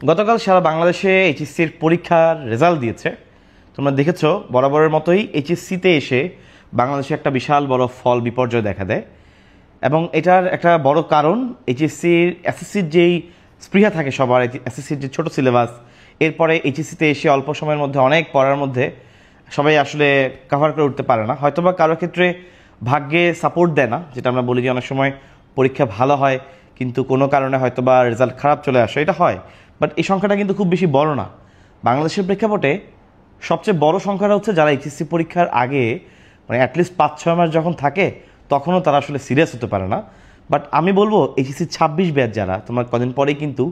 গতকাল সারা বাংলাদেশে এইচএসসির পরীক্ষার রেজাল্ট দিয়েছে। তোমরা দেখেছো বরাবরের মতোই এইচএসসিতে এসে বাংলাদেশে একটা বিশাল বড় ফল বিপর্যয় দেখা দেয়, এবং এটার একটা বড় কারণ এইচএসসির এসএসসির যেই স্পৃহা থাকে সবার, এসএসসির যে ছোটো সিলেবাস, এরপরে এইচএসসিতে এসে অল্প সময়ের মধ্যে অনেক পড়ার মধ্যে সবাই আসলে কভার করে উঠতে পারে না। হয়তোবা কারোর ক্ষেত্রে ভাগ্যে সাপোর্ট দেয় না, যেটা আমরা বলি যে অনেক সময় পরীক্ষা ভালো হয় কিন্তু কোনো কারণে হয়তোবা রেজাল্ট খারাপ চলে আসে, এটা হয়। বাট এই সংখ্যাটা কিন্তু খুব বেশি বড় না। বাংলাদেশের প্রেক্ষাপটে সবচেয়ে বড় সংখ্যাটা হচ্ছে যারা এইচএসসি পরীক্ষার আগে মানে অ্যাটলিস্ট 5-6 মাস যখন থাকে তখনও তারা আসলে সিরিয়াস হতে পারে না। বাট আমি বলবো এইচএসসি 26 ব্যাচ যারা, তোমার কদিন পরেই কিন্তু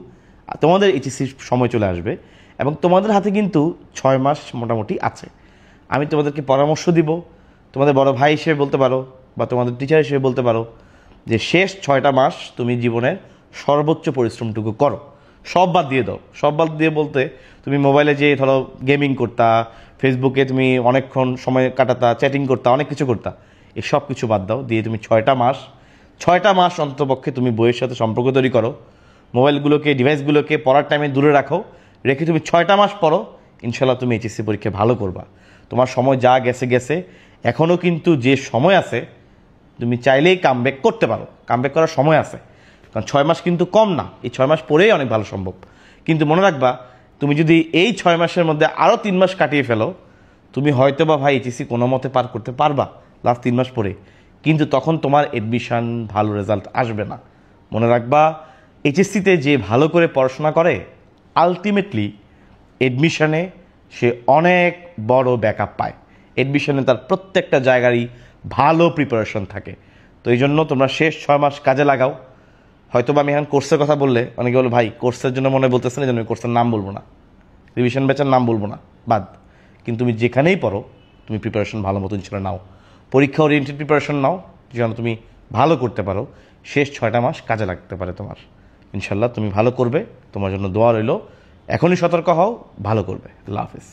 তোমাদের এইচএসসির সময় চলে আসবে এবং তোমাদের হাতে কিন্তু 6 মাস মোটামুটি আছে। আমি তোমাদেরকে পরামর্শ দিব, তোমাদের বড় ভাই হিসেবে বলতে পারো বা তোমাদের টিচার হিসেবে বলতে পারো যে শেষ 6টা মাস তুমি জীবনের সর্বোচ্চ পরিশ্রমটুকু করো, সব বাদ দিয়ে দাও। সব বাদ দিয়ে বলতে তুমি মোবাইলে যে ধরো গেমিং করতা, ফেসবুকে তুমি অনেকক্ষণ সময় কাটাতা, চ্যাটিং করতা, অনেক কিছু করতা, এই সব কিছু বাদ দাও। দিয়ে তুমি 6টা মাস অন্ততপক্ষে তুমি বইয়ের সাথে সম্পর্ক তৈরি করো, মোবাইলগুলোকে ডিভাইসগুলোকে পড়ার টাইমে দূরে রাখো, রেখে তুমি 6টা মাস পড়ো। ইনশাল্লাহ তুমি এইচএসসি পরীক্ষায় ভালো করবা। তোমার সময় যা গেছে গেছে, এখনও কিন্তু যে সময় আছে তুমি চাইলেই কামব্যাক করতে পারো, কামব্যাক করার সময় আছে। কারণ 6 মাস কিন্তু কম না, এই 6 মাস পরেই অনেক ভালো সম্ভব। কিন্তু মনে রাখবা, তুমি যদি এই 6 মাসের মধ্যে আরও 3 মাস কাটিয়ে ফেলো, তুমি হয়তো বা ভাই এইচএসসি কোনো মতে পার করতে পারবা লাস্ট 3 মাস পরে, কিন্তু তখন তোমার এডমিশন ভালো রেজাল্ট আসবে না। মনে রাখবা, এইচএসসিতে যে ভালো করে পড়াশোনা করে আলটিমেটলি এডমিশনে সে অনেক বড় ব্যাকআপ পায়। এডমিশনে তার প্রত্যেকটা জায়গারই ভালো প্রিপারেশন থাকে। তো এই জন্য তোমরা শেষ 6 মাস কাজে লাগাও। হয়তো বা আমি এখন কোর্সের কথা বললে অনেকে বলো ভাই কোর্সের জন্য মনে বলতেছেন, এই জন্য আমি কোর্সের নাম বলবো না, রিভিশন ব্যাচের নাম বলবো না, বাদ। কিন্তু তুমি যেখানেই পড়ো তুমি প্রিপারেশন ভালো মতো ইনশাল্লাহ নাও, পরীক্ষা ওরিয়েন্টেড প্রিপারেশন নাও যেন তুমি ভালো করতে পারো। শেষ 6টা মাস কাজে লাগতে পারে তোমার, ইনশাল্লাহ তুমি ভালো করবে। তোমার জন্য দোয়া রইল। এখনই সতর্ক হও, ভালো করবে। আল্লাহ হাফিজ।